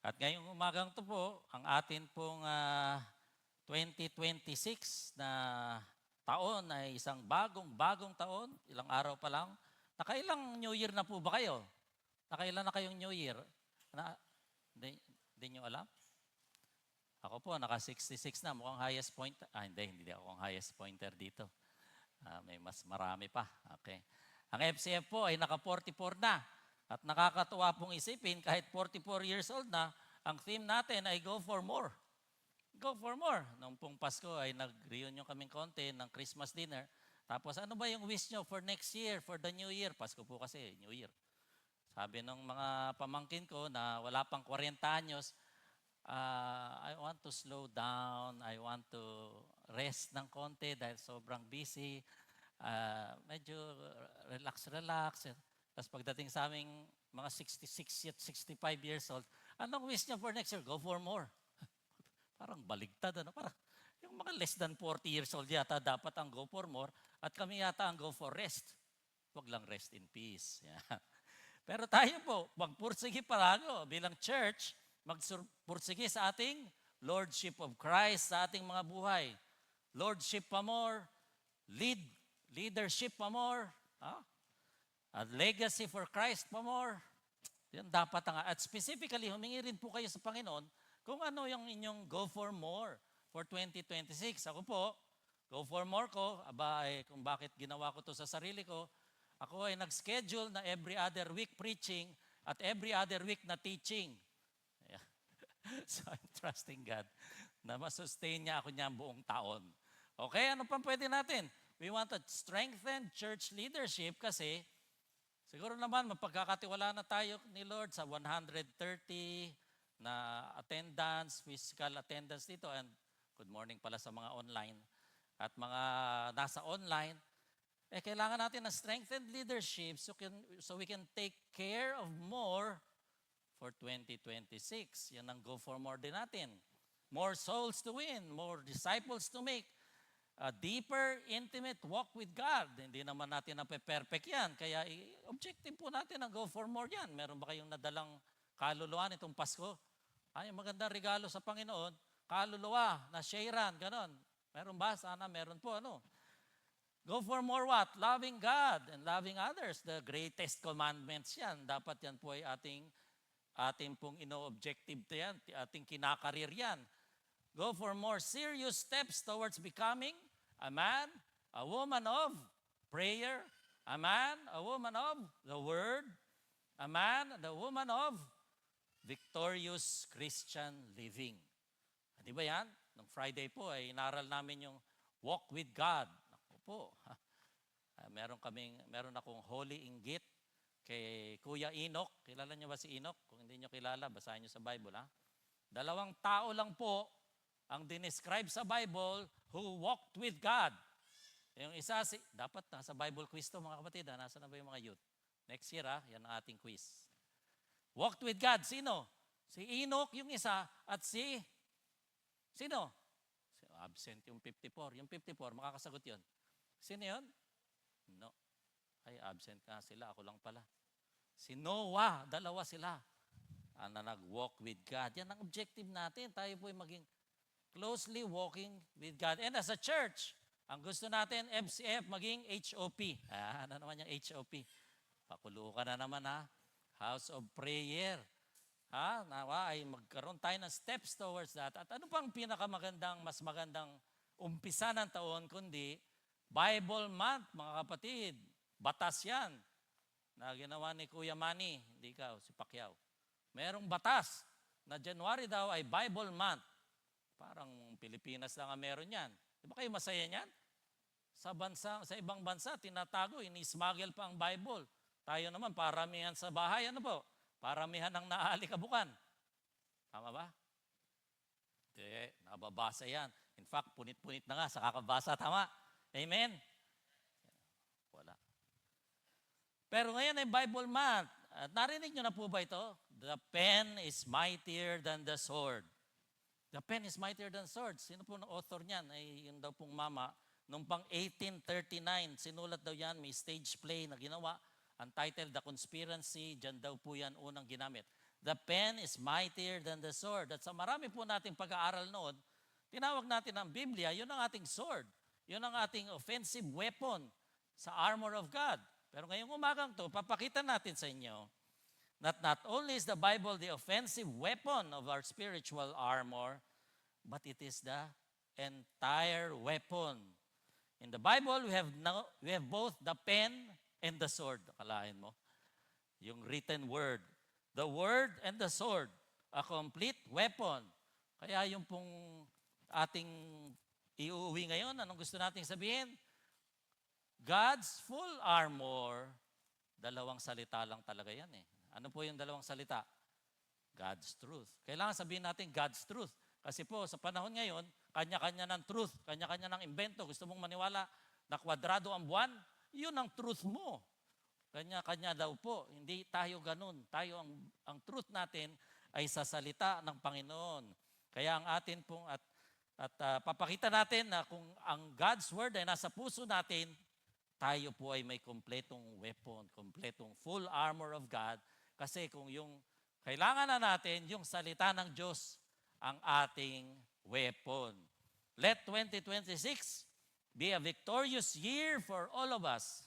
At ngayong umagang to po, ang atin pong 2026 na taon ay isang bagong taon, ilang araw pa lang. Nakailang New Year na po ba kayo? Nakailan na kayong New Year? Na, hindi nyo alam? Ako po, naka 66 na, mukhang highest point. Hindi ako ang highest pointer dito. May mas marami pa. Okay. Ang FCF po ay naka 44 na. At nakakatuwa pong isipin, kahit 44 years old na, ang theme natin ay Go for More. Go for more. Noong pong Pasko ay nag-reunion kaming konti ng Christmas dinner. Tapos ano ba yung wish nyo for next year, for the new year? Pasko po kasi, New Year. Sabi ng mga pamangkin ko na wala pang 40 anyos, I want to slow down, I want to rest ng konti dahil sobrang busy. Medyo relax. Tapos pagdating sa aming mga 66 at 65 years old, anong wish niya for next year? Go for more. Parang baligtad, ano? Parang yung mga less than 40 years old yata dapat ang go for more at kami yata ang go for rest. Huwag lang rest in peace. Yan. Pero tayo po, magpursige palalo bilang church, magpursige sa ating Lordship of Christ sa ating mga buhay. Lordship pa more, leadership pa more, a legacy for Christ pa more. Yan dapat ang, at specifically, humingi rin po kayo sa Panginoon kung ano yung inyong go for more for 2026. Ako po, go for more ko, kung bakit ginawa ko to sa sarili ko, ako ay nag-schedule na every other week preaching at every other week na teaching. Yeah. So I'm trusting God na masustain niya ako niya buong taon. Okay, ano pa pwede natin? We want to strengthen church leadership kasi siguro naman mapagkakatiwala na tayo ni Lord sa 130 na attendance, physical attendance dito, and good morning pala sa mga online at mga nasa online. Kailangan natin ng strengthened leadership so we can take care of more for 2026. Yan ang go for more din natin. More souls to win, more disciples to make, a deeper, intimate walk with God. Hindi naman natin nape-perfect yan. Kaya objective po natin ang go for more yan. Meron ba kayong nadalang kaluluwa nitong Pasko? Ay, magandang regalo sa Panginoon. Kaluluwa, na sharean, ganon. Meron ba? Sana meron po. Go for more what? Loving God and loving others. The greatest commandments yan. Dapat yan po ay ating pong ino-objective yan, ating kinakarir yan. Go for more serious steps towards becoming a man, a woman of prayer, a man, a woman of the Word, a man, the woman of victorious Christian living. Di ba yan? Nung Friday po ay inaral namin yung walk with God. Naku po. Meron akong holy inggit kay Kuya Enoch. Kilala niyo ba si Enoch? Kung hindi niyo kilala, basahin niyo sa Bible. 2 tao lang po ang dinescribe sa Bible who walked with God. Yung isa, dapat nasa Bible quiz to mga kapatid. Nasa na ba yung mga youth? Next year, yan ang ating quiz. Walked with God. Sino? Si Enoch yung isa at sino? Absent yung 54. Yung 54, makakasagot yun. Sino yun? No. Ay, absent ka sila. Ako lang pala. Si Noah, 2 sila. Na nag-walk with God. Yan ang objective natin. Tayo po ay maging closely walking with God. And as a church, ang gusto natin, FCF, maging HOP. Ano naman yung HOP? Pakulo ka na naman House of Prayer. Nawa ay magkaroon tayo ng steps towards that. At ano pang mas magandang umpisa ng taon, kundi Bible Month, mga kapatid. Batas yan. Na ginawa ni Kuya Manny, hindi ikaw, si Pacquiao. Merong batas na January daw ay Bible Month. Parang Pilipinas lang ang meron yan. Di ba kayo masaya niyan? Sa ibang bansa, tinatago, ini-smuggle pa ang Bible. Tayo naman, paramihan sa bahay, paramihan ng naaalikabukan. Tama ba? Hindi, nababasa yan. In fact, punit-punit na nga sa kakabasa, tama? Amen? Wala. Pero ngayon ay Bible Month. At narinig nyo na po ba ito? The pen is mightier than the sword. The pen is mightier than swords. Sino po ang author niyan? Ay yun daw pong mama. Noong pang 1839, sinulat daw yan, may stage play na ginawa. Ang title, The Conspiracy, dyan daw po yan unang ginamit. The pen is mightier than the sword. At sa marami po nating pag-aaral noon, tinawag natin ang Biblia, yun ang ating sword. Yun ang ating offensive weapon sa armor of God. Pero ngayong umagang to, papakita natin sa inyo that not only is the Bible the offensive weapon of our spiritual armor, but it is the entire weapon. In the Bible, we have both the pen and the sword. Akalain mo, yung written word. The word and the sword, a complete weapon. Kaya yung pong ating iuuwi ngayon, anong gusto nating sabihin? God's full armor, dalawang salita lang talaga yan eh. Ano po yung dalawang salita? God's truth. Kailangan sabihin natin God's truth. Kasi po sa panahon ngayon, kanya-kanya ng truth, kanya-kanya ng invento. Gusto mong maniwala na kwadrado ang buwan? Yun ang truth mo. Kanya-kanya daw po. Hindi tayo ganun. Tayo, ang truth natin ay sa salita ng Panginoon. Kaya ang atin pong papakita natin na kung ang God's Word ay nasa puso natin, tayo po ay may kompletong weapon, kompletong full armor of God. Kasi kung yung kailangan na natin, yung salita ng Diyos, ang ating weapon. Let 2026 be a victorious year for all of us.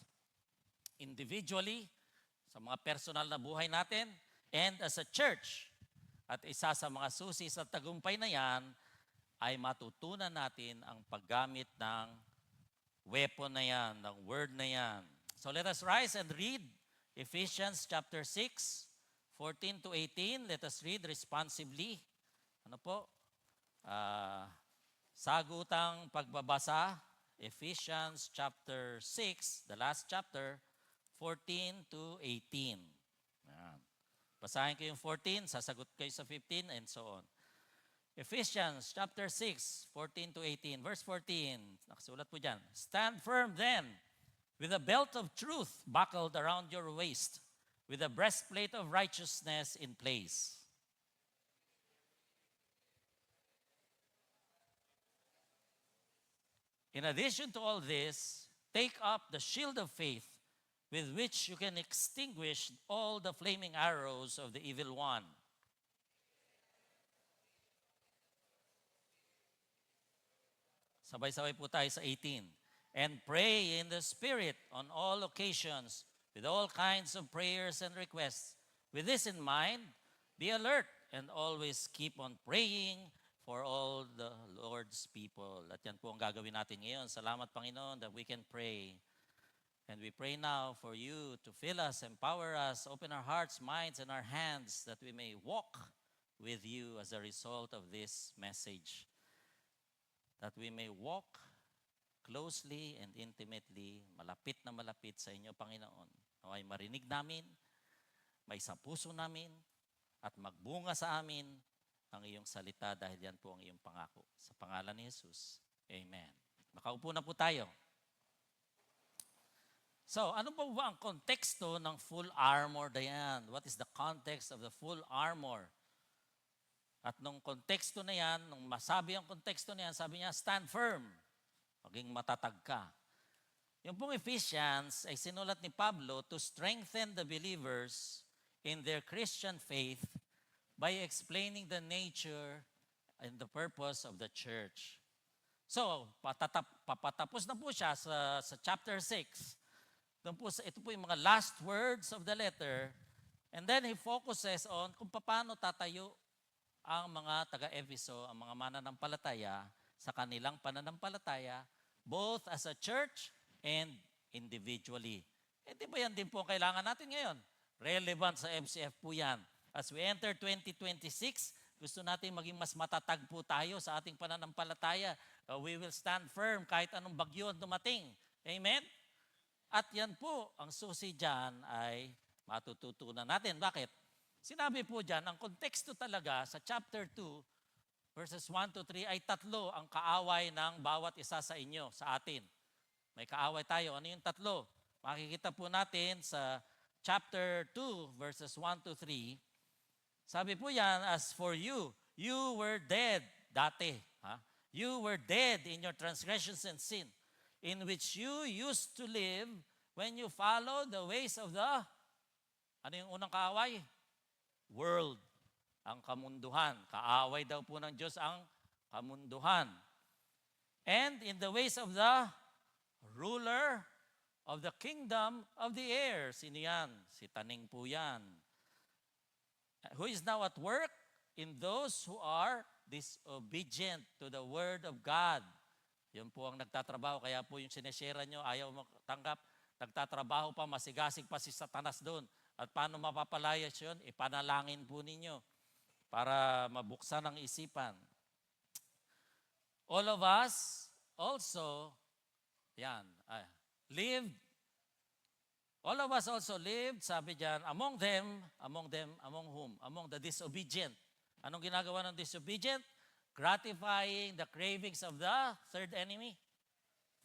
Individually, sa mga personal na buhay natin, and as a church. At isa sa mga susi sa tagumpay na yan, ay matutunan natin ang paggamit ng weapon na yan, ng word na yan. So let us rise and read Ephesians chapter 6, 14 to 18. Let us read responsibly. Ano po? Sagutang pagbabasa, Ephesians chapter 6, the last chapter, 14 to 18. Ayan. Basahin ko yung 14, sasagot kayo sa 15, and so on. Ephesians chapter 6, 14 to 18. Verse 14, nakasulat po dyan. Stand firm then, with a belt of truth buckled around your waist, with a breastplate of righteousness in place. In addition to all this, take up the shield of faith, with which you can extinguish all the flaming arrows of the evil one. Sabay-sabay po tayo sa 18. And pray in the Spirit on all occasions, with all kinds of prayers and requests. With this in mind, be alert and always keep on praying for all the Lord's people. At yan po ang gagawin natin ngayon. Salamat, Panginoon, that we can pray. And we pray now for you to fill us, empower us, open our hearts, minds, and our hands that we may walk with you as a result of this message. That we may walk closely and intimately, malapit na malapit sa inyo, Panginoon. Naway marinig namin, may sa puso namin, at magbunga sa amin ang iyong salita dahil yan po ang iyong pangako. Sa pangalan ni Jesus, Amen. Makaupo na po tayo. So, ano po ba ang konteksto ng full armor na yan? What is the context of the full armor? At nung konteksto na yan, nung masabi ang konteksto na yan, sabi niya, stand firm. Maging matatag ka. Yung pong Ephesians ay sinulat ni Pablo to strengthen the believers in their Christian faith by explaining the nature and the purpose of the church. So, papatapos na po siya sa chapter 6. Ito po yung mga last words of the letter. And then he focuses on kung paano tatayo ang mga taga-Efeso, ang mga mananampalataya sa kanilang pananampalataya, both as a church and individually. Di ba yan din po ang kailangan natin ngayon? Relevant sa FCF po yan. As we enter 2026, gusto natin maging mas matatag po tayo sa ating pananampalataya. We will stand firm kahit anong bagyo ang dumating. Amen? At yan po, ang susi dyan ay matututunan natin. Bakit? Sinabi po dyan, ang konteksto talaga sa chapter 2, verses 1 to 3, ay tatlo ang kaaway ng bawat isa sa inyo, sa atin. May kaaway tayo. Ano yung tatlo? Makikita po natin sa chapter 2, verses 1 to 3. Sabi po yan, as for you, you were dead dati. You were dead in your transgressions and sin, in which you used to live when you followed the ways of the, ano yung unang kaaway? world, ang kamunduhan. Kaaway daw po ng Diyos ang kamunduhan. And in the ways of the ruler of the kingdom of the air. Sino yan? Si Taning po yan. Who is now at work in those who are disobedient to the word of God. Yun po ang nagtatrabaho. Kaya po yung sineshare nyo, ayaw matanggap. Nagtatrabaho pa, masigasig pa si Satanas doon. At paano mapapalayas yun? Ipanalangin po ninyo para mabuksan ang isipan. All of us also, lived. All of us also lived, sabi diyan, among whom? Among the disobedient. Anong ginagawa ng disobedient? Gratifying the cravings of the third enemy?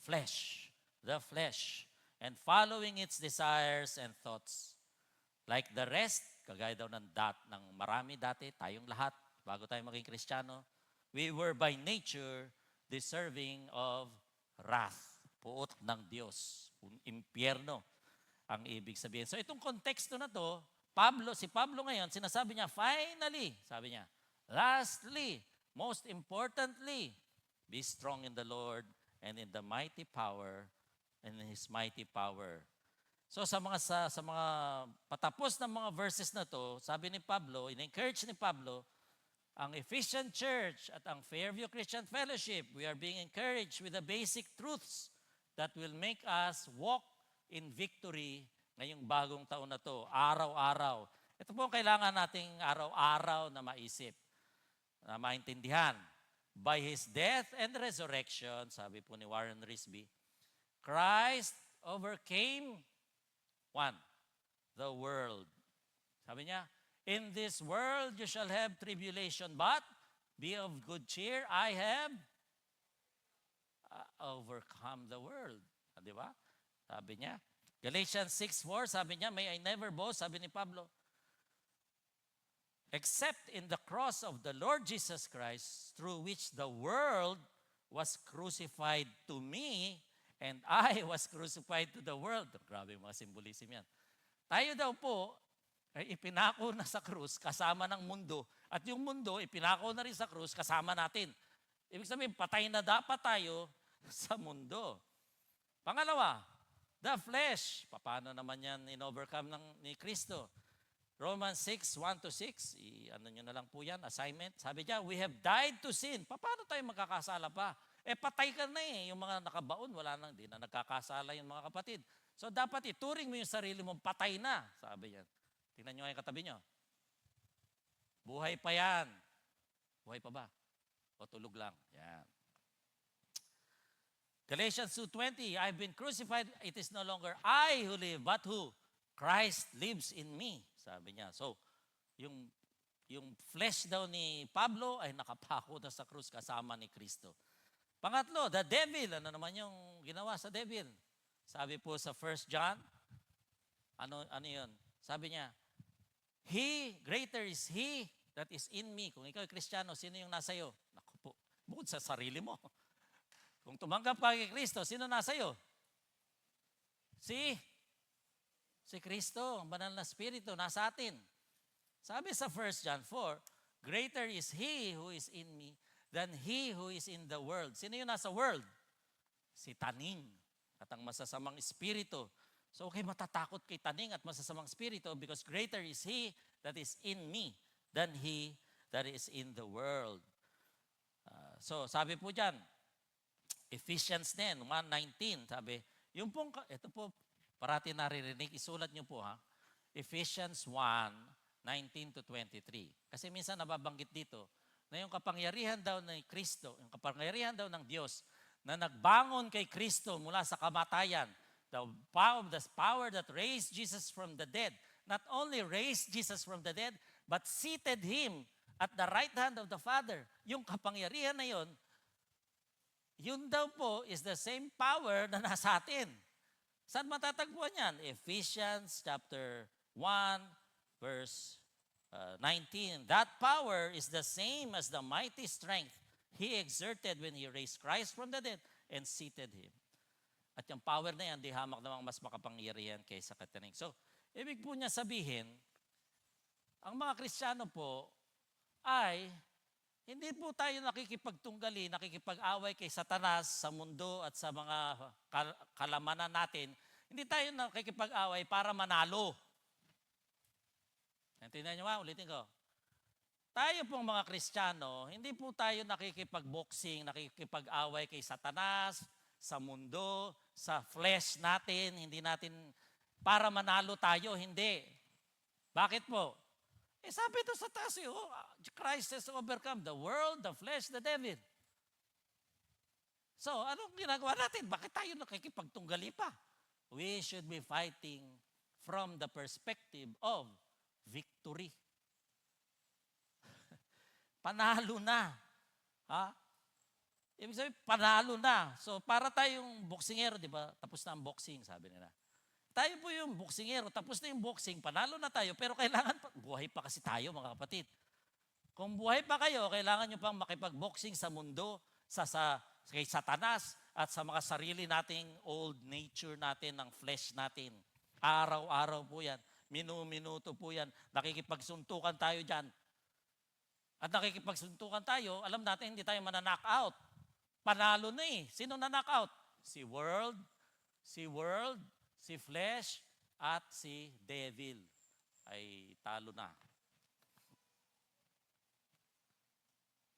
Flesh. The flesh. And following its desires and thoughts. Like the rest, kagaya daw ng marami dati, tayong lahat, bago tayo maging Kristiyano, we were by nature deserving of wrath. Puot ng Diyos. Impyerno ang ibig sabihin. So itong konteksto na to, si Pablo ngayon, sinasabi niya, finally, sabi niya, lastly, most importantly, be strong in the Lord and in the mighty power and in His mighty power. So sa mga patapos ng mga verses na to, sabi ni Pablo, in-encourage ni Pablo, ang Ephesian Church at ang Fairview Christian Fellowship, we are being encouraged with the basic truths that will make us walk in victory ngayong bagong taon na to, araw-araw. Ito po ang kailangan nating araw-araw na maisip, na maintindihan. By His death and resurrection, sabi po ni Warren Risby, Christ overcame the world. Sabi niya, in this world you shall have tribulation, but be of good cheer, I have overcome the world. Di ba? Sabi niya. Galatians 6:4, sabi niya, may I never boast, sabi ni Pablo, except in the cross of the Lord Jesus Christ, through which the world was crucified to me, and I was crucified to the world. Grabe yung mga symbolism yan. Tayo daw po, ay ipinako na sa krus kasama ng mundo, at yung mundo ipinako na rin sa krus kasama natin. Ibig sabihin, patay na dapat tayo sa mundo. Pangalawa, the flesh. Paano naman yan in-overcome ni Kristo? Romans 6:1-6, ano nyo na lang po yan, assignment. Sabi niya, we have died to sin. Paano tayo magkakasala pa? Patay ka na eh. Yung mga nakabaon, wala nang, di na nagkakasala yung mga kapatid. So dapat ituring mo yung sarili mong patay na, sabi niya. Tingnan nyo yung katabi nyo. Buhay pa yan. Buhay pa ba? O tulog lang? Yan. Galatians 2:20, I've been crucified, it is no longer I who live, but who? Christ lives in me, sabi niya. So, yung flesh daw ni Pablo ay nakapako na sa krus kasama ni Kristo. Pangatlo, the devil. Ano naman yung ginawa sa devil? Sabi po sa 1 John, ano yun? Sabi niya, greater is He that is in me. Kung ikaw ay Kristiyano, sino yung nasa iyo? Naku po, bukod sa sarili mo. Kung tumanggap ka kay Kristo, sino nasa iyo? Si Kristo, ang banal na Espiritu, nasa atin. Sabi sa 1 John 4, greater is He who is in me than he who is in the world. Sino yung nasa world? Si Taning at ang masasamang espiritu. So okay, matatakot kay Taning at masasamang espiritu because greater is He that is in me than he that is in the world. So sabi po dyan, Ephesians 1:19, sabi, yung pong, ito po, parati naririnig, isulat nyo po ha, Ephesians 1:19-23. Kasi minsan nababanggit dito, na yung kapangyarihan daw ng Kristo, yung kapangyarihan daw ng Diyos, na nagbangon kay Kristo mula sa kamatayan, the power that raised Jesus from the dead, not only raised Jesus from the dead, but seated Him at the right hand of the Father. Yung kapangyarihan na yun daw po is the same power na nasa atin. Saan matatagpuan yan? Ephesians chapter 1, verse 19. That power is the same as the mighty strength He exerted when He raised Christ from the dead and seated Him. At yung power na yan, di hamak namang mas makapangyarihan kaysa kataning. So, ibig po niya sabihin, Ang mga Kristiyano po ay hindi po tayo nakikipagtunggali, nakikipag-away kay Satanas sa mundo at sa mga kalamanan natin. Hindi tayo nakikipag-away para manalo. Naintindihan nyo ba? Ulitin ko. Tayo pong mga Kristiyano, hindi po tayo nakikipag-boxing, nakikipag-away kay Satanas, sa mundo, sa flesh natin, hindi natin para manalo tayo, hindi. Bakit po? Sabi ito sa taas, Christ has overcome the world, the flesh, the devil. So, anong ginagawa natin? Bakit tayo nakikipagtunggali pa? We should be fighting from the perspective of victory. Panalo na. Ha? Ibig sabihin, panalo na. So, para tayong boksingero, di ba? Tapos na ang boxing, sabi nila. Tayo po yung boksingero, tapos na yung boxing, panalo na tayo, pero kailangan pa, buhay pa kasi tayo mga kapatid. Kung buhay pa kayo, kailangan nyo pang makipag-boxing sa mundo, kay Satanas, at sa mga sarili nating old nature natin, ng flesh natin. Araw-araw po yan, minuto po yan, nakikipagsuntukan tayo dyan. At nakikipagsuntukan tayo, alam natin hindi tayo mana-knock out. Panalo na eh. Sino na-knock out? Si world, si flesh, at si devil ay talo na.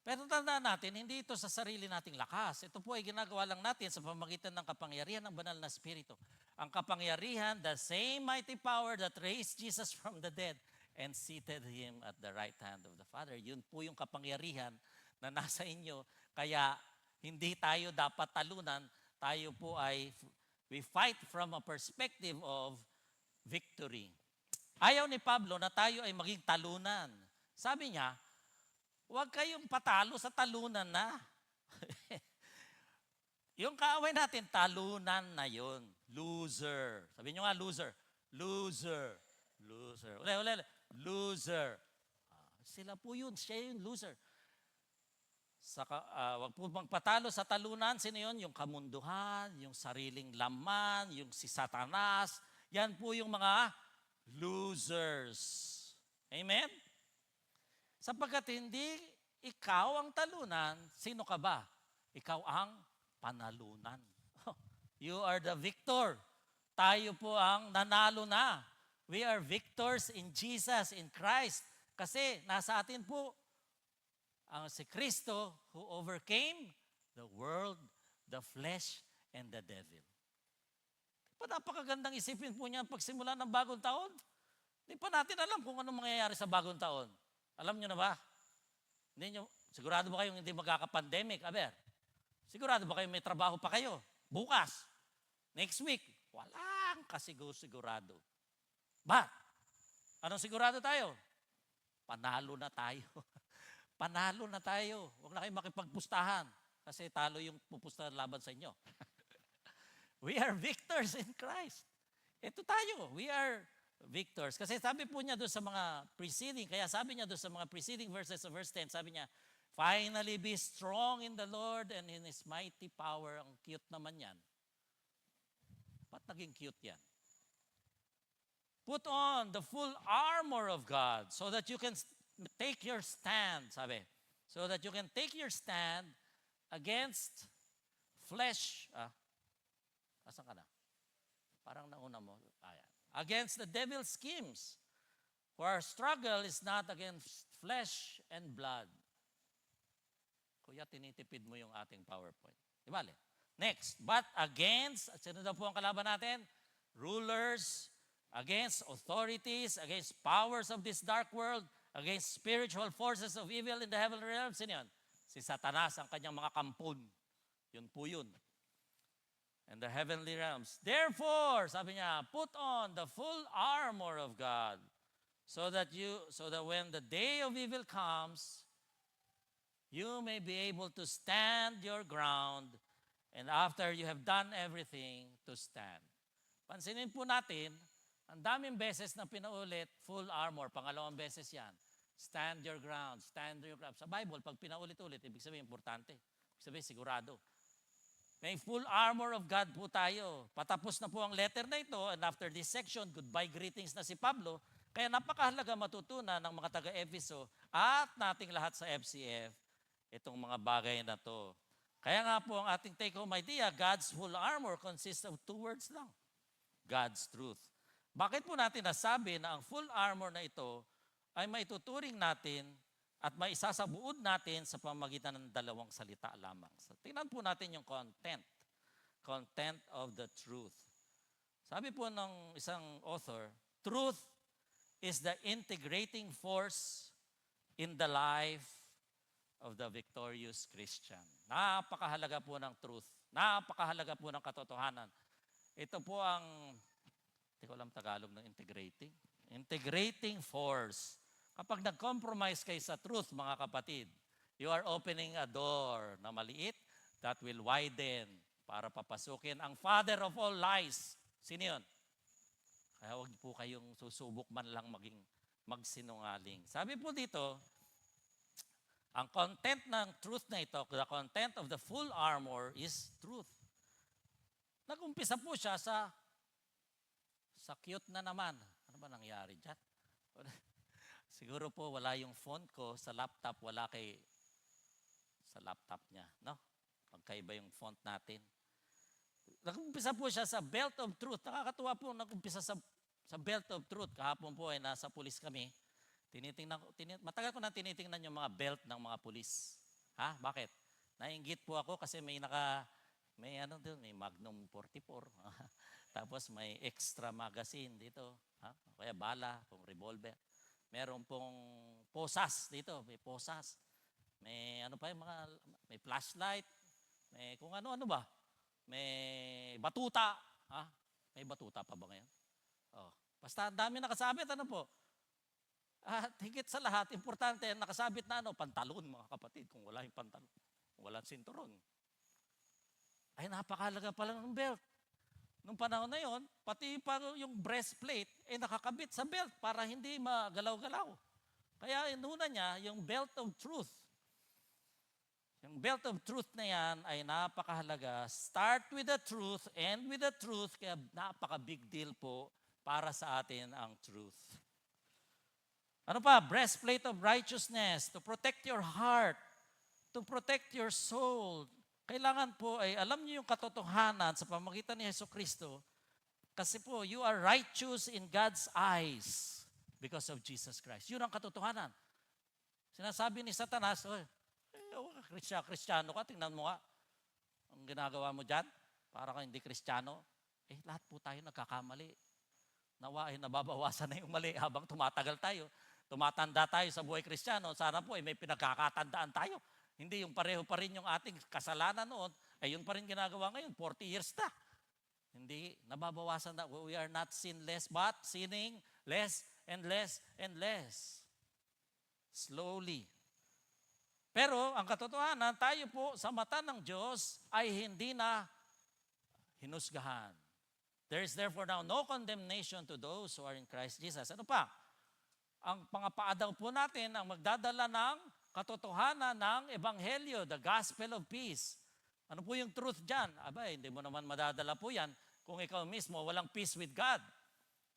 Pero tandaan natin, hindi ito sa sarili nating lakas. Ito po ay ginagawa lang natin sa pamamagitan ng kapangyarihan ng banal na Espiritu. Ang kapangyarihan, the same mighty power that raised Jesus from the dead and seated Him at the right hand of the Father. Yun po yung kapangyarihan na nasa inyo. Kaya hindi tayo dapat talunan. Tayo po ay we fight from a perspective of victory. Ayaw ni Pablo na tayo ay maging talunan. Sabi niya, huwag kayong patalo sa talunan na. Yung kaaway natin, talunan na yon. Loser. Sabi niyo nga, loser. Loser. Loser. Uli. Loser. Sila po yun. Siya yung loser. Wag po magpatalo sa talunan. Sino yun? Yung kamunduhan, yung sariling laman, yung si Satanas. Yan po yung mga losers. Amen? Sapagkat hindi ikaw ang talunan, sino ka ba? Ikaw ang panalunan. You are the victor. Tayo po ang nanalo na. We are victors in Jesus, in Christ. Kasi nasa atin po ang si Kristo who overcame the world, the flesh, and the devil. Di pa napakagandang isipin po niyan pagsimula ng bagong taon? Di pa natin alam kung anong mangyayari sa bagong taon. Alam niyo na ba? Sigurado ba kayong hindi magkaka-pandemic? Aber, sigurado ba kayong may trabaho pa kayo? Bukas, next week, walang sigurado. But, anong sigurado tayo? Panalo na tayo. Panalo na tayo. Huwag na kayong makipagpustahan kasi talo yung pupustahan laban sa inyo. We are victors in Christ. Ito tayo. We are victors. Kasi sabi po niya doon sa mga preceding, kaya sabi niya doon sa mga preceding verses of verse 10, sabi niya, finally be strong in the Lord and in His mighty power. Ang cute naman yan. Ba't naging cute yan? Put on the full armor of God so that you can take your stand, sabi. So that you can take your stand against flesh. Asan ka na? Parang nauna mo. Ayan. Against the devil's schemes. For our struggle is not against flesh and blood. Kuya, tinitipid mo yung ating PowerPoint. Di ba? Next. But against, sino daw po ang kalaban natin? Rulers, against authorities, against powers of this dark world, against spiritual forces of evil in the heavenly realms. Sino yun? Si Satanas, ang kanyang mga kampon. Yun po yun. And the heavenly realms. Therefore, sabi niya, put on the full armor of God so that when the day of evil comes, you may be able to stand your ground, and after you have done everything, to stand. Pansinin po natin, ang daming beses na pinaulit, full armor, pangalawang beses yan. Stand your ground, stand your ground. Sa Bible, pag pinaulit-ulit, ibig sabihin, importante. Ibig sabihin, sigurado. May full armor of God po tayo. Patapos na po ang letter na ito, and after this section, goodbye greetings na si Pablo. Kaya napakahalaga matutunan ng mga taga-Efeso at nating lahat sa FCF itong mga bagay na to. Kaya nga po ang ating take-home idea, God's full armor consists of two words lang. God's truth. Bakit po natin nasabi na ang full armor na ito ay maituturing natin at maisasabuod natin sa pamamagitan ng dalawang salita lamang. So, tingnan po natin yung content. Content of the truth. Sabi po ng isang author, truth is the integrating force in the life of the victorious Christian. Napakahalaga po ng truth. Napakahalaga po ng katotohanan. Ito po ang, hindi ko alam Tagalog ng integrating. Integrating force. Kapag nag-compromise kayo sa truth, mga kapatid, you are opening a door na maliit that will widen para papasukin ang father of all lies. Sino yun? Kaya huwag po kayong susubok man lang magsinungaling. Sabi po dito, ang content ng truth na ito, the content of the full armor is truth. Nag-umpisa po siya sa cute na naman. Ano ba nangyari dyan? Siguro po wala yung font ko sa laptop, wala sa laptop niya, no? Magkaiba yung font natin. Nag-umpisa po siya sa belt of truth. Nakakatuwa po nag-umpisa sa belt of truth. Kahapon po ay nasa pulis kami. Matagal ko na tinitingnan yung mga belt ng mga pulis. Ha? Bakit? Nainggit po ako kasi may Magnum 44. Tapos may extra magazine dito. Ha? Kaya bala, kung revolver. Meron pong posas dito, may posas. May may flashlight, may kung ano-ano ba. May batuta. Ha? May batuta pa ba ngayon? Oh. Basta ang dami nakasabit, ano po? At higit sa lahat, importante, nakasabit na pantalon, mga kapatid, kung wala yung pantalon. Kung walang sinturon. Ay, napakahalaga pala ng belt. Nung panahon na yon, pati pa yung breastplate, nakakabit sa belt para hindi magalaw-galaw. Kaya inuna niya yung belt of truth. Yung belt of truth na yan ay napakahalaga. Start with the truth, end with the truth, kaya napaka-big deal po para sa atin ang truth. Ano pa? Breastplate of righteousness, to protect your heart, to protect your soul. Kailangan po ay alam niyo yung katotohanan sa pamamagitan ni Jesucristo kasi po you are righteous in God's eyes because of Jesus Christ. Yun ang katotohanan. Sinasabi ni Satanas, Kristiyano ka, tingnan mo nga. Ang ginagawa mo dyan, para ka hindi Kristiyano. Lahat po tayo nagkakamali. Nawa ay nababawasan na yung mali habang tumatagal tayo. Tumatanda tayo sa buhay Kristiyano. Sana po may pinagkakatandaan tayo. Hindi yung pareho pa rin yung ating kasalanan noon, yun pa rin ginagawa ngayon, 40 years na. Hindi, nababawasan na. We are not sinless, but sinning less and less and less. Slowly. Pero ang katotohanan, tayo po sa mata ng Diyos ay hindi na hinusgahan. There is therefore now no condemnation to those who are in Christ Jesus. Ano pa? Ang pangapaadaw po natin ang magdadala ng katotohanan ng Ebanghelyo, the Gospel of Peace. Ano po yung truth dyan? Hindi mo naman madadala po yan kung ikaw mismo walang peace with God.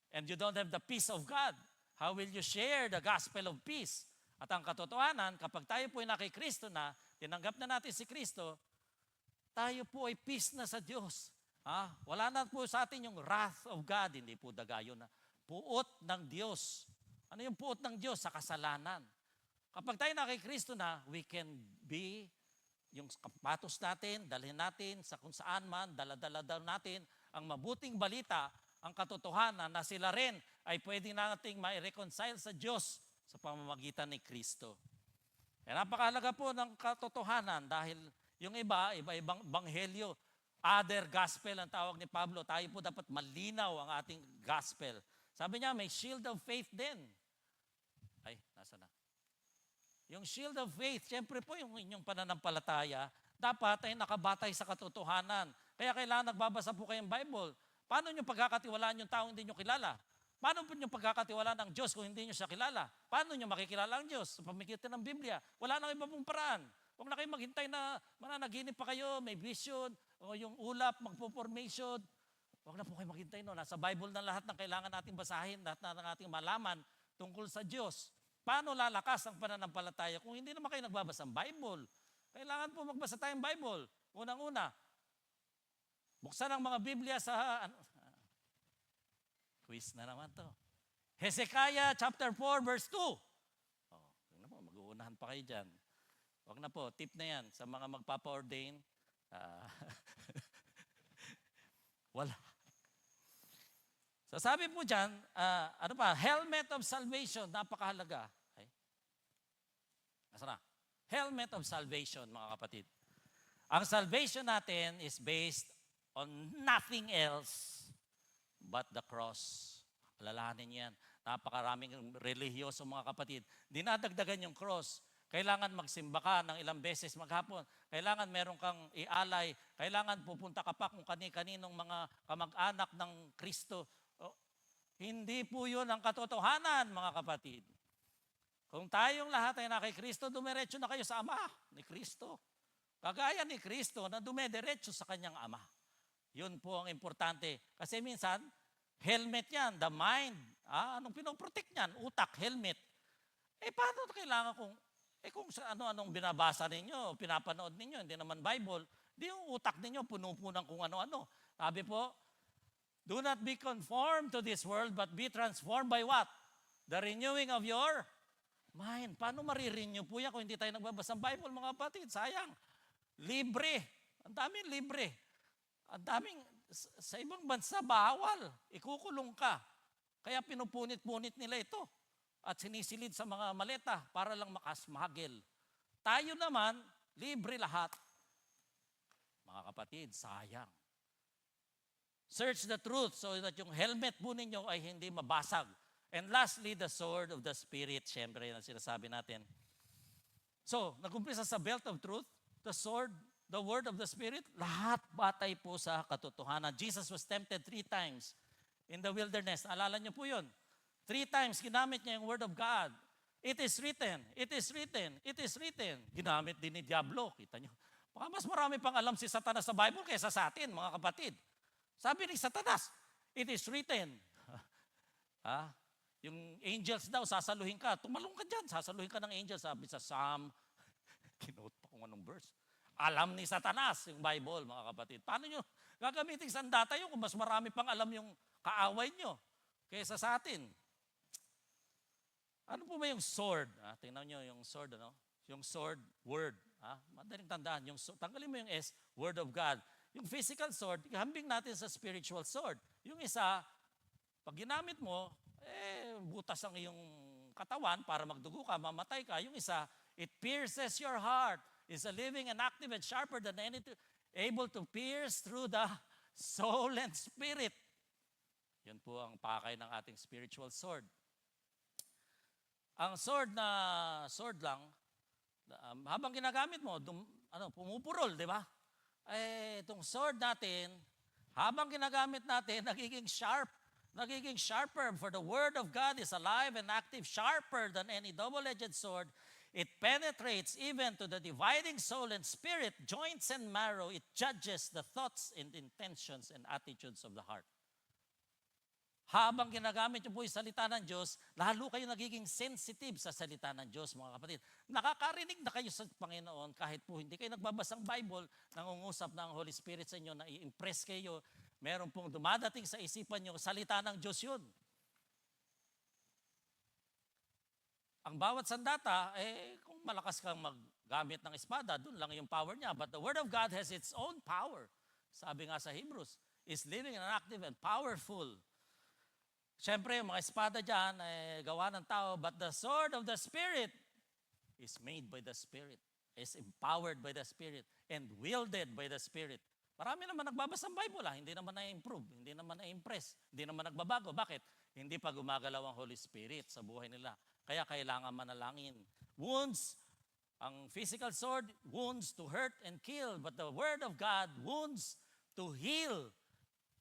And you don't have the peace of God. How will you share the Gospel of Peace? At ang katotohanan, kapag tayo po ay nakikristo na, tinanggap na natin si Kristo, tayo po ay peace na sa Diyos. Wala na po sa atin yung wrath of God. Hindi po dagayon na. Puot ng Diyos. Ano yung puot ng Diyos? Sa kasalanan. Kapag tayo nakikristo na, we can be, yung kapatos natin, dalhin natin sa kung saan man, dala-dala natin ang mabuting balita, ang katotohanan na sila rin ay pwede nating ma-reconcile sa Diyos sa pamamagitan ni Kristo. Napakahalaga po ng katotohanan dahil yung iba-ibang banghelyo, other gospel ang tawag ni Pablo, tayo po dapat malinaw ang ating gospel. Sabi niya, may shield of faith din. Nasa na? Yung shield of faith, siyempre po yung inyong pananampalataya, dapat ay nakabatay sa katotohanan. Kaya kailangan nagbabasa po kayong Bible. Paano nyo pagkakatiwalaan yung taong hindi nyo kilala? Paano po nyo pagkakatiwalaan ng Diyos kung hindi nyo siya kilala? Paano nyo makikilala ang Diyos? Sa pamigitan ng Biblia. Wala nang iba pong paraan. Huwag na kayo maghintay na mananaginip pa kayo, may vision, o yung ulap, magpo-formation. Huwag na po kayo maghintay no. Nasa Bible na lahat ng kailangan nating basahin, lahat na ng ating malaman tungkol sa Diyos. Paano lalakas ang pananampalataya kung hindi naman kayo nagbabasa ng Bible? Kailangan po magbasa tayong Bible. Unang-una, buksan ang mga Biblia sa... quiz na naman to. Hezekiah chapter 4 verse 2. Mag-uunahan pa kayo dyan. Huwag na po, tip na yan sa mga magpapa-ordain. Wala. So sabi po dyan, helmet of salvation, napakahalaga. Ay, nasa na? Helmet of salvation, mga kapatid. Ang salvation natin is based on nothing else but the cross. Alalahanin niyo yan. Napakaraming relihiyoso, mga kapatid. Dinadagdagan yung cross. Kailangan magsimba ka ng ilang beses maghapon. Kailangan meron kang ialay. Kailangan pupunta ka pa kung kani-kaninong mga kamag-anak ng Kristo. Hindi po yun ang katotohanan, mga kapatid. Kung tayong lahat ay na kay Kristo, dumiretso na kayo sa Ama ni Kristo. Kagaya ni Kristo na dumediretso sa kanyang Ama. Yun po ang importante. Kasi minsan, helmet yan, the mind. Anong pinoprotect niyan? Utak, helmet. Paano kailangan kung ano-anong binabasa ninyo, pinapanood ninyo, hindi naman Bible, di yung utak ninyo puno-punang kung ano-ano. Sabi po, do not be conformed to this world, but be transformed by what? The renewing of your mind. Paano marirenew po yan kung hindi tayo nagbabasa ng Bible, mga kapatid? Sayang. Libre. Ang daming libre. Ang daming, sa ibang bansa, bawal. Ikukulong ka. Kaya pinupunit-punit nila ito. At sinisilid sa mga maleta para lang makasmagel. Tayo naman, libre lahat. Mga kapatid, sayang. Search the truth so that yung helmet po ninyo ay hindi mabasag. And lastly, the sword of the Spirit. Siyempre, yan ang sinasabi natin. So, nag-umpisa sa belt of truth, the sword, the word of the Spirit, lahat batay po sa katotohanan. Jesus was tempted 3 times in the wilderness. Alala niyo po yun. 3 times ginamit niya yung word of God. It is written, it is written, it is written. Ginamit din ni Diablo. Kita niyo. Baka mas marami pang alam si Satanas sa Bible kaysa sa atin, mga kapatid. Sabi ni Satanas, it is written. Yung angels daw, sasaluhin ka. Tumalong ka dyan, sasaluhin ka ng angels. Sabi sa Psalm, kinote pa kung anong verse. Alam ni Satanas yung Bible, mga kapatid. Paano nyo gagamitin sandata yun kung mas marami pang alam yung kaaway nyo kaysa sa atin? Ano po ba yung sword? Tingnan nyo yung sword, ano? Yung sword, word. Madaling tandaan. Tanggalin mo yung S, word of God. Yung physical sword, ihambing natin sa spiritual sword. Yung isa, pag ginamit mo, butas ang iyong katawan para magdugo ka, mamatay ka. Yung isa, it pierces your heart. It's a living and active and sharper than any able to pierce through the soul and spirit. Yan po ang pakay ng ating spiritual sword. Ang sword lang, habang ginagamit mo, pumupurol, di ba? Itong sword natin, habang ginagamit natin, nagiging sharper. For the word of God is alive and active, sharper than any double-edged sword. It penetrates even to the dividing soul and spirit, joints and marrow. It judges the thoughts and intentions and attitudes of the heart. Habang ginagamit niyo po yung salita ng Diyos, lalo kayo nagiging sensitive sa salita ng Diyos, mga kapatid. Nakakarinig na kayo sa Panginoon kahit po hindi kayo nagbabasang Bible, nangungusap ng Holy Spirit sa inyo, na i-impress kayo, meron pong dumadating sa isipan niyo, salita ng Diyos yun. Ang bawat sandata, kung malakas kang maggamit ng espada, dun lang yung power niya. But the Word of God has its own power. Sabi nga sa Hebrews, is living and active and powerful. Siyempre, yung mga espada dyan, gawa ng tao, but the sword of the Spirit is made by the Spirit, is empowered by the Spirit, and wielded by the Spirit. Marami naman nagbabasa ng Bible, hindi naman na-improve, hindi naman na-impress, hindi naman nagbabago. Bakit? Hindi pa gumagalaw ang Holy Spirit sa buhay nila. Kaya kailangan manalangin. Wounds, ang physical sword, wounds to hurt and kill, but the Word of God, wounds to heal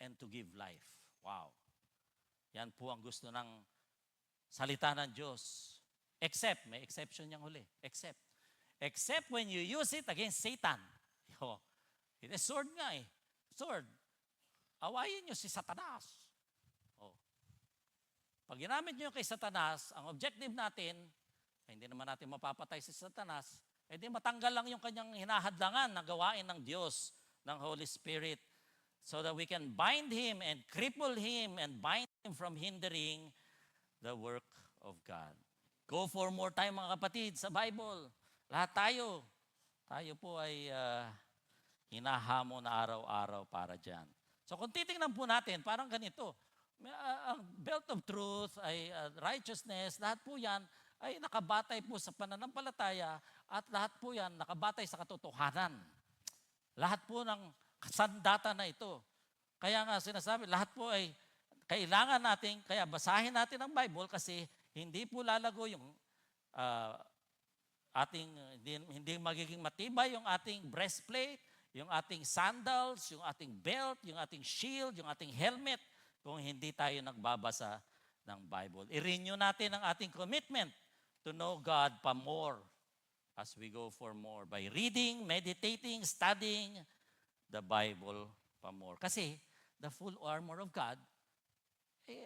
and to give life. Wow. Yan po ang gusto ng salita ng Diyos. Except, may exception niyang huli. Except when you use it against Satan. It is sword nga Sword. awayin nyo si Satanas. Oh. Pag ginamit nyo kay Satanas, ang objective natin, ay hindi naman natin mapapatay si Satanas, di matanggal lang yung kanyang hinahadlangan na gawain ng Diyos, ng Holy Spirit, so that we can bind Him and cripple Him and bind Him from hindering the work of God. Go for more time mga kapatid sa Bible. Lahat tayo po ay hinahamon na araw-araw para dyan. So kung titingnan po natin, parang ganito, ang belt of truth ay righteousness, lahat po yan ay nakabatay po sa pananampalataya at lahat po yan nakabatay sa katotohanan. Lahat po ng sandata na ito. Kaya nga sinasabi, lahat po ay kailangan natin, kaya basahin natin ang Bible kasi hindi po lalago yung hindi magiging matibay yung ating breastplate, yung ating sandals, yung ating belt, yung ating shield, yung ating helmet, kung hindi tayo nagbabasa ng Bible. I-renew natin ang ating commitment to know God pa more as we go for more by reading, meditating, studying the Bible pa more. Kasi the full armor of God,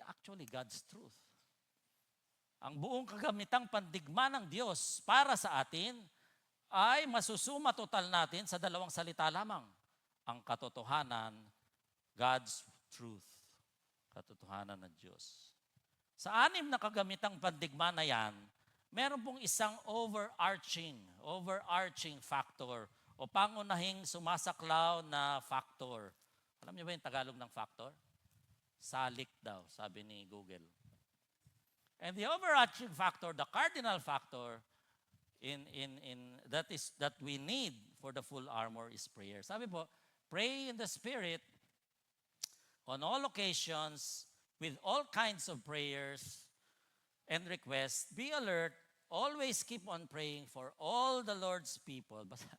actually God's truth. Ang buong kagamitang pandigma ng Diyos para sa atin ay masusuma total natin sa dalawang salita lamang. Ang katotohanan, God's truth. Katotohanan ng Diyos. Sa 6 na kagamitang pandigma na yan, meron pong isang overarching factor o pangunahing sumasaklaw na factor. Alam niyo ba yung Tagalog ng factor? Salik daw, sabi ni Google. And the overarching factor, the cardinal factor that we need for the full armor is prayer. Sabi po, pray in the Spirit on all occasions with all kinds of prayers and requests. Be alert, always keep on praying for all the Lord's people. Basta,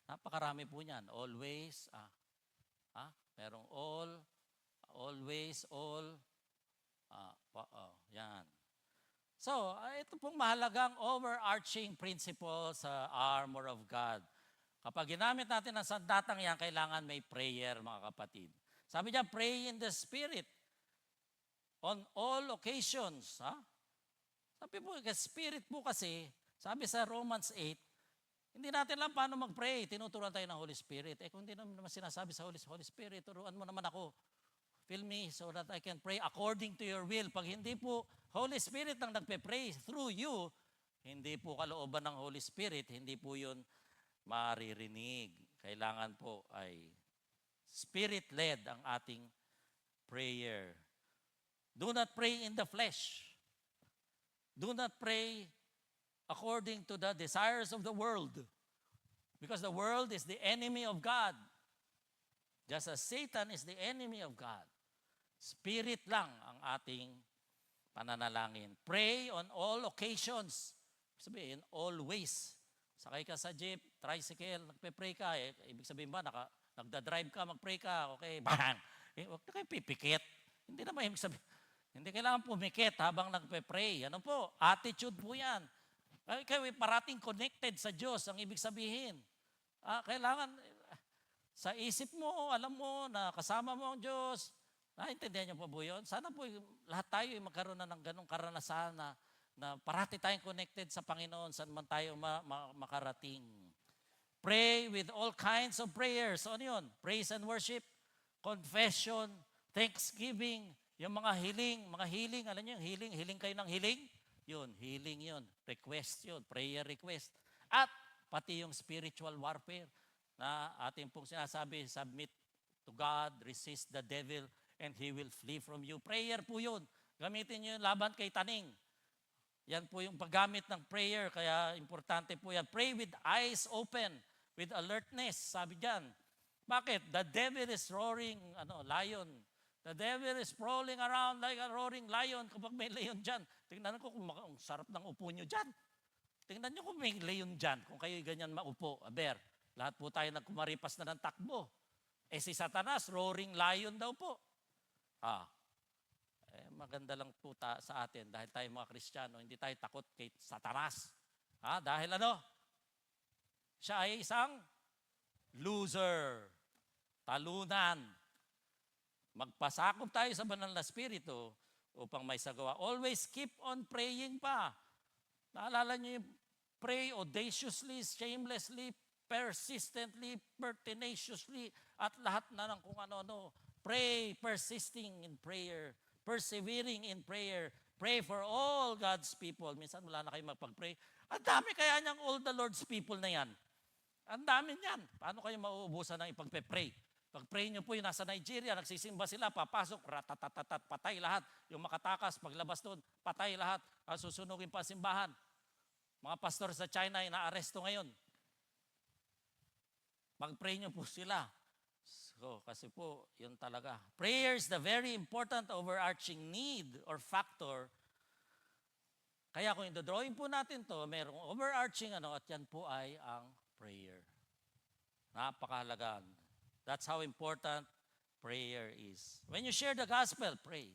napakarami po niyan. Always, merong all, always, all, yan. So, ito pong mahalagang overarching principle sa armor of God. Kapag ginamit natin ang sandatang yan, kailangan may prayer, mga kapatid. Sabi niya, pray in the Spirit on all occasions. Sabi po, Spirit po kasi, sabi sa Romans 8, hindi natin lang paano mag-pray. Tinuturuan tayo ng Holy Spirit. Kung hindi naman sinasabi sa Holy Spirit, turuan mo naman ako. Fill me so that I can pray according to your will. Pag hindi po Holy Spirit ang nagpe-pray through you, hindi po kalooban ng Holy Spirit, hindi po yun maririnig. Kailangan po ay Spirit-led ang ating prayer. Do not pray in the flesh. Do not pray according to the desires of the world. Because the world is the enemy of God. Just as Satan is the enemy of God. Spirit lang ang ating pananalangin. Pray on all occasions. Sabihin, always. Sakay ka sa jeep, tricycle, nagpe-pray ka. Ibig sabihin ba, nagda-drive ka, mag-pray ka, okay, bang! Huwag na kayo pipikit. Hindi naman ibig sabihin. Hindi kailangan pumikit habang nagpe-pray. Ano po? Attitude po yan. Kayo parating connected sa Diyos, ang ibig sabihin. Kailangan, sa isip mo, alam mo na kasama mo ang Diyos. Naintindihan niyo po po yun? Sana po lahat tayo magkaroon na ng ganong karanasan na parati tayong connected sa Panginoon saan man tayo makarating. Pray with all kinds of prayers. Ano yun? Praise and worship, confession, thanksgiving, yung mga healing, alam niyo yung healing kayo ng healing? Yun, healing yun, request yun, prayer request. At pati yung spiritual warfare na ating pong sinasabi, submit to God, resist the devil, and he will flee from you. Prayer po yun. Gamitin niyo yung laban kay taning. Yan po yung paggamit ng prayer, kaya importante po yan. Pray with eyes open, with alertness, sabi diyan. Bakit? The devil is roaring, lion. The devil is prowling around like a roaring lion. Kapag may leon dyan, tingnan ko kung sarap ng upo nyo dyan. Tingnan nyo kung may leon dyan, kung kayo ganyan maupo. Aber, lahat po tayo nagkumaripas na ng takbo. Si Satanas, roaring lion daw po. Maganda lang po sa atin dahil tayo mga Kristiyano, hindi tayo takot kay Satanas. Dahil siya ay isang loser. Talunan. magpasakop tayo sa banal na spirito upang may sagawa. Always keep on praying pa. Naalala niyo yung pray audaciously, shamelessly, persistently, pertinaciously, at lahat na ng kung ano-ano. Pray, persisting in prayer, persevering in prayer. Pray for all God's people. Minsan wala na kayo magpag-pray. Ang dami kaya niyang all the Lord's people na yan. Ang dami niyan. Paano kayo mauubusan ng ipagpe-pray? Pag-pray niyo po yung nasa Nigeria, nagsisimba sila, papasok, ratatatatat, patay lahat. Yung makatakas, paglabas doon, patay lahat. Susunugin pa simbahan. Mga pastor sa China, inaaresto ngayon. Pag-pray niyo po sila. So, kasi po, yun talaga. Prayer is the very important overarching need or factor. Kaya kung i-drawing po natin to, merong overarching at yan po ay ang prayer. Napakahalaga. That's how important prayer is. When you share the gospel, pray.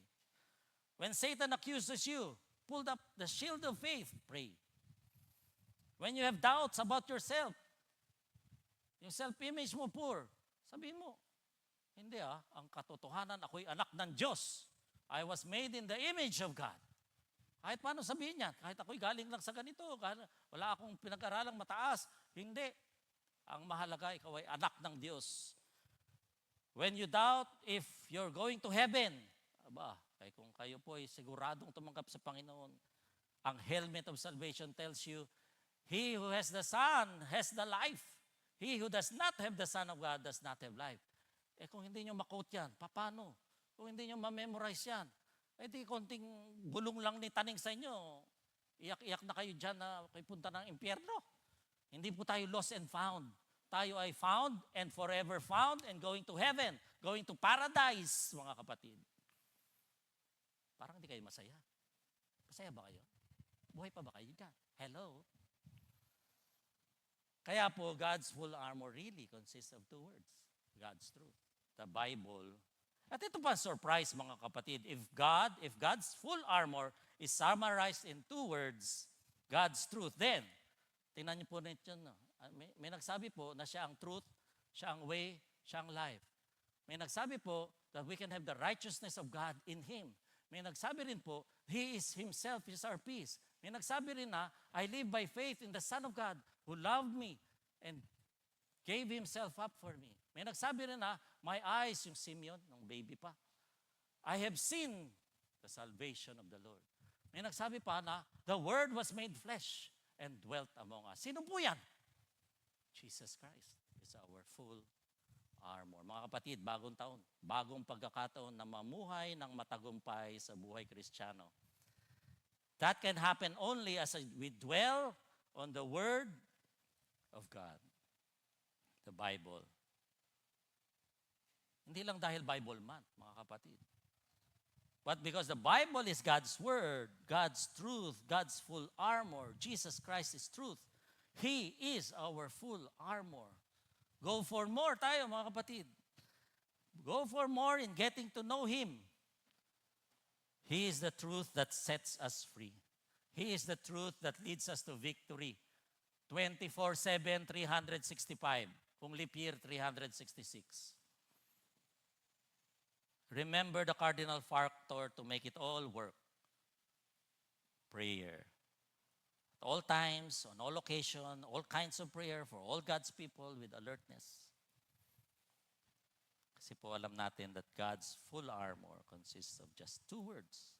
When Satan accuses you, pull up the shield of faith, pray. When you have doubts about yourself, yung self-image mo poor, sabihin mo, hindi ang katotohanan, ako'y anak ng Diyos. I was made in the image of God. Kahit paano sabihin niya, kahit ako'y galing lang sa ganito, wala akong pinag-aralang mataas, hindi. Ang mahalaga, ikaw ay anak ng Diyos. When you doubt if you're going to heaven, kaya kung kayo po ay siguradong tumanggap sa Panginoon, ang helmet of salvation tells you, he who has the Son has the life. He who does not have the Son of God does not have life. Kung hindi nyo makot yan, paano? Kung hindi nyo ma-memorize yan, di konting bulong lang ni taning sa inyo, iyak-iyak na kayo dyan na kayo punta ng impyerno. Hindi po tayo lost and found. Tayo ay found and forever found and going to heaven, going to paradise, mga kapatid. Parang hindi kayo masaya. Masaya ba kayo? Buhay pa ba kayo dyan? Hello? Kaya po, God's full armor really consists of two words. God's truth. The Bible. At ito pa surprise, mga kapatid. If God's full armor is summarized in two words, God's truth, then, tingnan niyo po nito yun. May nagsabi po na siya ang truth, siya ang way, siya ang life. May nagsabi po that we can have the righteousness of God in Him. May nagsabi rin po, He is Himself is our peace. May nagsabi rin na, I live by faith in the Son of God who loved me and gave Himself up for me. May nagsabi rin na, my eyes, yung Simeon, nung baby pa, I have seen the salvation of the Lord. May nagsabi pa na, the Word was made flesh and dwelt among us. Sino po yan? Jesus Christ is our full armor. Mga kapatid, bagong taon, bagong pagkakataon na mamuhay ng matagumpay sa buhay Kristiyano. That can happen only as we dwell on the Word of God, the Bible. Hindi lang dahil Bible month, mga kapatid. But because the Bible is God's Word, God's truth, God's full armor, Jesus Christ is truth. He is our full armor. Go for more tayo, mga kapatid. Go for more in getting to know Him. He is the truth that sets us free. He is the truth that leads us to victory. 24/7, 365. Kung leap year, 366. Remember the cardinal factor to make it all work. Prayer. At all times, on all occasion, all kinds of prayer for all God's people with alertness. Kasi po alam natin that God's full armor consists of just two words.